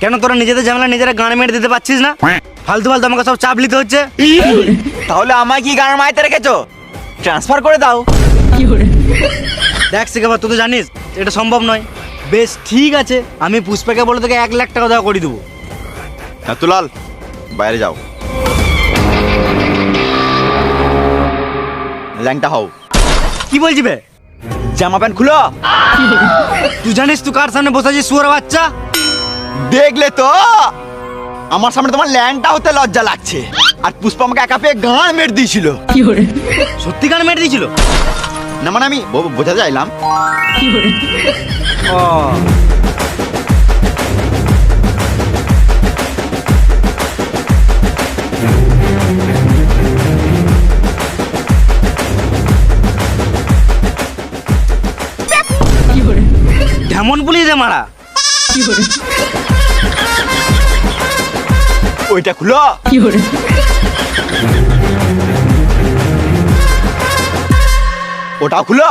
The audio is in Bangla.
কেন তোরা নিজেদের ঝামেলা নিজেরা গান মেরে দিতে পারছিস না? ফালতু ফালতু আমাকে সব চাপ নিতে হচ্ছে। তাহলে আমায় কি গান মাইতে রেখেছো? ট্রান্সফার করে দাও। দেখ শিখাবার, তুই তো জানিস এটা সম্ভব নয়। বেশ ঠিক আছে, আমি পুষ্পাকে বলে তোকে 1 লাখ টাকা দেওয়া করে দেবো। হ্যাঁ দুলাল, বাইরে যাও, ল্যাংটা হও। কি বলছি বে? জামা প্যান্ট খুলো। তুই জানিস তুই কার সামনে বসে আছিস, শুয়োর বাচ্চা? দেখলে তো আমার সামনে তোমার ল্যাংটা হতে লজ্জা লাগছে। আর পুষ্পা আমাকে একা পেয়ে গান মেরে দিয়েছিল। সত্যি গান মেরে দিয়েছিল? না মানে আমি বোঝাতে চাইলাম। ও ঢেমন পুলিশ রে মারা। ওইটা খুলো। ওটা খুলো।